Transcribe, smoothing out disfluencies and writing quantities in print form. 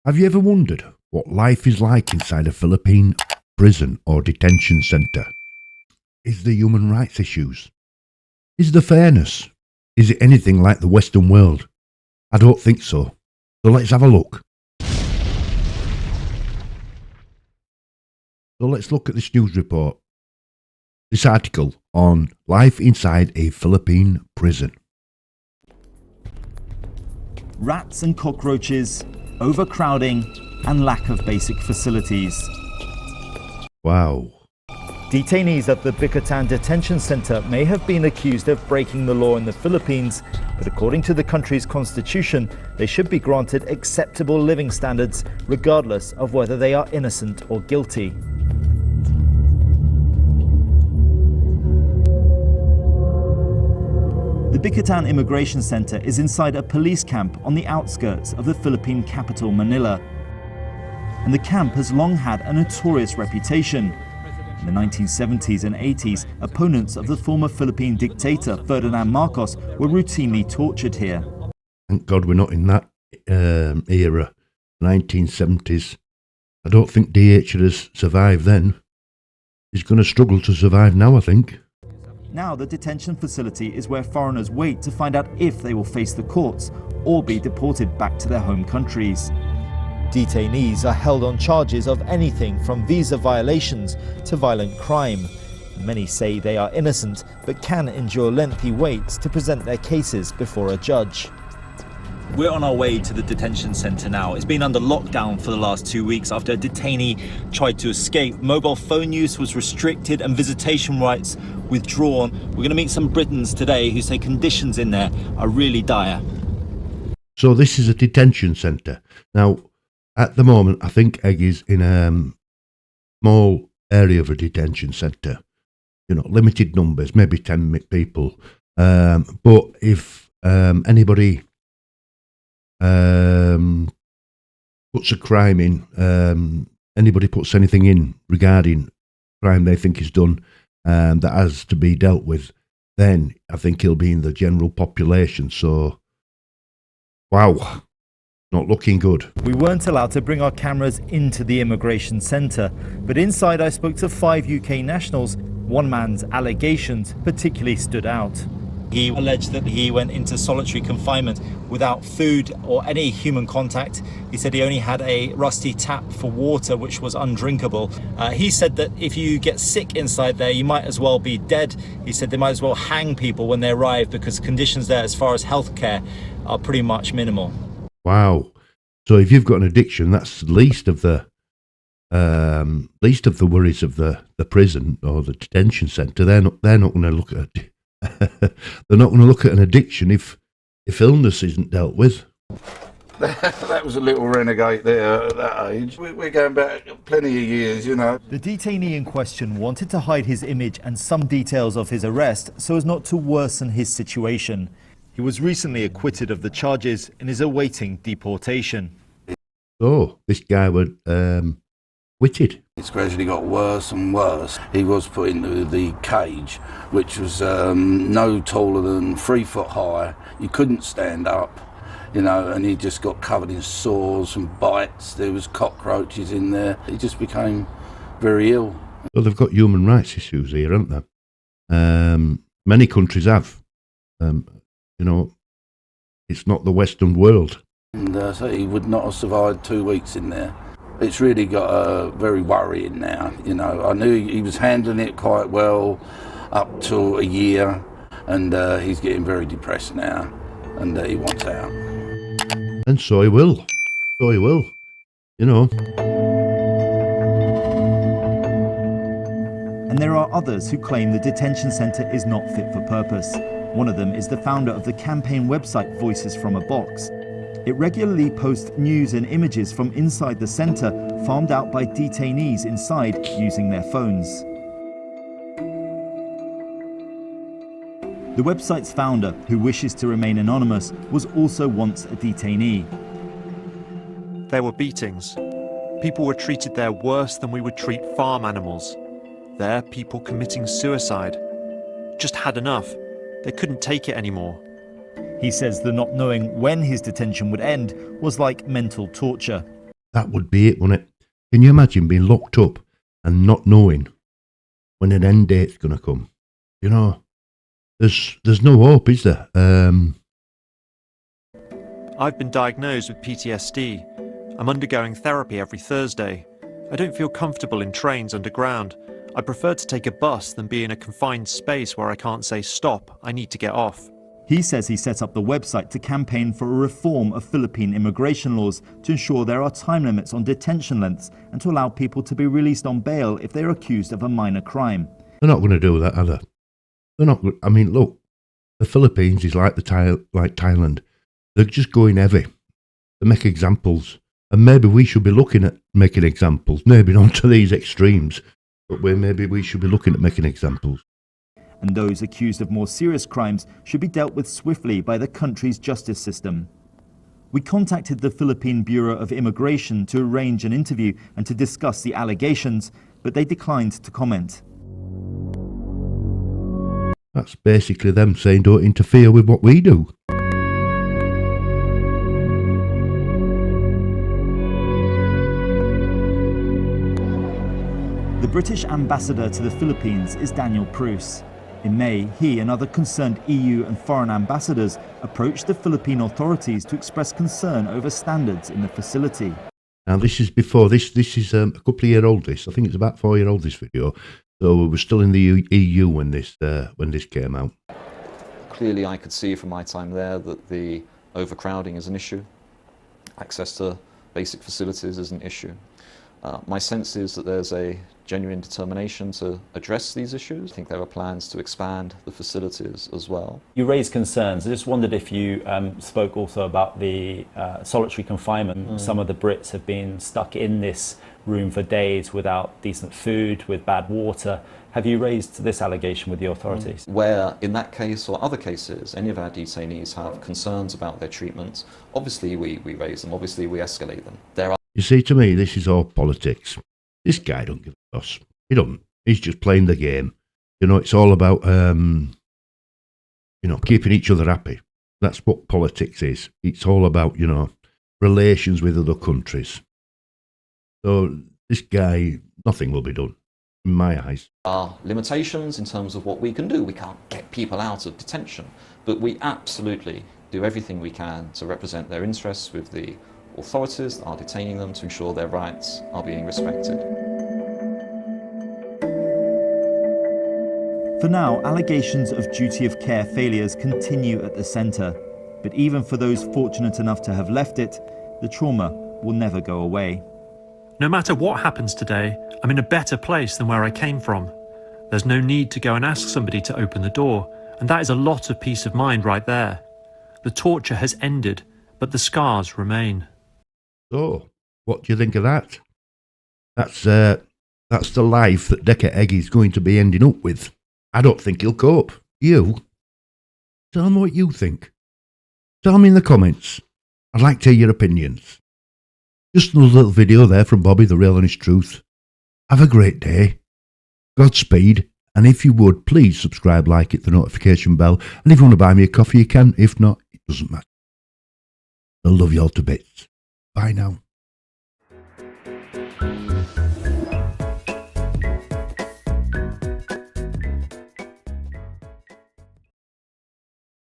Have you ever wondered what life is like inside a Philippine prison or detention centre? Is there human rights issues? Is there fairness? Is it anything like the Western world? I don't think so. So let's have a look. So let's look at this news report. This article on life inside a Philippine prison. Rats and cockroaches, overcrowding, and lack of basic facilities. Wow. Detainees at the Detention Detention Center may have been accused of breaking the law in the Philippines, but according to the country's constitution, they should be granted acceptable living standards, regardless of whether they are innocent or guilty. The Detention Immigration Center is inside a police camp on the outskirts of the Philippine capital, Manila. And the camp has long had a notorious reputation. In the 1970s and 80s, opponents of the former Philippine dictator Ferdinand Marcos were routinely tortured here. Thank God we're not in that era, 1970s. I don't think DH has survived then. He's going to struggle to survive now, I think. Now the detention facility is where foreigners wait to find out if they will face the courts or be deported back to their home countries. Detainees are held on charges of anything from visa violations to violent crime. Many say they are innocent but can endure lengthy waits to present their cases before a judge. We're on our way to the detention centre now. It's been under lockdown for the last 2 weeks after a detainee tried to escape. Mobile phone use was restricted and visitation rights withdrawn. We're going to meet some Britons today who say conditions in there are really dire. So this is a detention centre. Now, at the moment, I think Egg is in a small area of a detention centre. You know, limited numbers, maybe 10 people. But if anybody puts a crime in, anybody puts anything in regarding crime they think is done that has to be dealt with, then I think he'll be in the general population. So, wow, not looking good. We weren't allowed to bring our cameras into the immigration centre, but inside I spoke to 5 UK nationals. One man's allegations particularly stood out. He alleged that he went into solitary confinement without food or any human contact. He said he only had a rusty tap for water, which was undrinkable. He said that if you get sick inside there, you might as well be dead. He said they might as well hang people when they arrive because conditions there, as far as healthcare, are pretty much minimal. Wow. So if you've got an addiction, that's the least of the worries of the prison or the detention centre. They're not going to look at it. They're not going to look at an addiction if illness isn't dealt with. That was a little renegade there at that age. We're going back plenty of years, you know. The detainee in question wanted to hide his image and some details of his arrest so as not to worsen his situation. He was recently acquitted of the charges and is awaiting deportation. So this guy was acquitted. It's gradually got worse and worse. He was put into the cage, which was no taller than 3 foot high. He couldn't stand up, you know, and he just got covered in sores and bites. There was cockroaches in there. He just became very ill. Well, they've got human rights issues here, haven't they? Many countries have. You know, it's not the Western world. And so he would not have survived 2 weeks in there. It's really got very worrying now, you know. I knew he was handling it quite well up to a year, and he's getting very depressed now, and he wants out. And so he will. So he will, you know. And there are others who claim the detention centre is not fit for purpose. One of them is the founder of the campaign website Voices from a Box. It regularly posts news and images from inside the centre, farmed out by detainees inside using their phones. The website's founder, who wishes to remain anonymous, was also once a detainee. There were beatings. People were treated there worse than we would treat farm animals. There, people committing suicide. Just had enough. They couldn't take it anymore. He says the not knowing when his detention would end was like mental torture. that would be it, wouldn't it? Can you imagine being locked up and not knowing when an end date's going to come? You know, there's no hope, is there? I've been diagnosed with PTSD. I'm undergoing therapy every Thursday. I don't feel comfortable in trains underground. I prefer to take a bus than be in a confined space where I can't say stop, I need to get off. He says he set up the website to campaign for a reform of Philippine immigration laws to ensure there are time limits on detention lengths and to allow people to be released on bail if they are accused of a minor crime. They're not going to do that, are they? They're not. I mean, look, the Philippines is like Thailand. They're just going heavy. They make examples. And maybe we should be looking at making examples. Maybe not to these extremes, but maybe we should be looking at making examples. And those accused of more serious crimes should be dealt with swiftly by the country's justice system. We contacted the Philippine Bureau of Immigration to arrange an interview and to discuss the allegations, but they declined to comment. That's basically them saying don't interfere with what we do. The British ambassador to the Philippines is Daniel Pruce. In May, he and other concerned EU and foreign ambassadors approached the Philippine authorities to express concern over standards in the facility. Now, this is before, this is a couple of year old, this. I think it's about 4 year old, this video. So we were still in the EU when this came out. Clearly, I could see from my time there that the overcrowding is an issue. Access to basic facilities is an issue. My sense is that there's a genuine determination to address these issues. I think there are plans to expand the facilities as well. You raised concerns. I just wondered if you spoke also about the solitary confinement. Some of the Brits have been stuck in this room for days without decent food, with bad water. Have you raised this allegation with the authorities? Where, in that case or other cases, any of our detainees have concerns about their treatment, obviously we raise them, obviously we escalate them. There are You see, to me, this is all politics. This guy don't give a toss. He don't. He's just playing the game. You know, it's all about, keeping each other happy. That's what politics is. It's all about, relations with other countries. So this guy, nothing will be done, in my eyes. are limitations in terms of what we can do. We can't get people out of detention, but we absolutely do everything we can to represent their interests with the authorities that are detaining them to ensure their rights are being respected. For now, allegations of duty of care failures continue at the centre. But even for those fortunate enough to have left it, the trauma will never go away. No matter what happens today, I'm in a better place than where I came from. There's no need to go and ask somebody to open the door, and that is a lot of peace of mind right there. The torture has ended, but the scars remain. So, what do you think of that? That's the life that Decker Eggy is going to be ending up with. I don't think he'll cope. You? Tell me what you think. Tell me in the comments. I'd like to hear your opinions. Just another little video there from Bobby, the real honest truth. Have a great day. Godspeed. And if you would, please subscribe, like, hit the notification bell. And if you want to buy me a coffee, you can. If not, it doesn't matter. I love you all to bits. Bye now.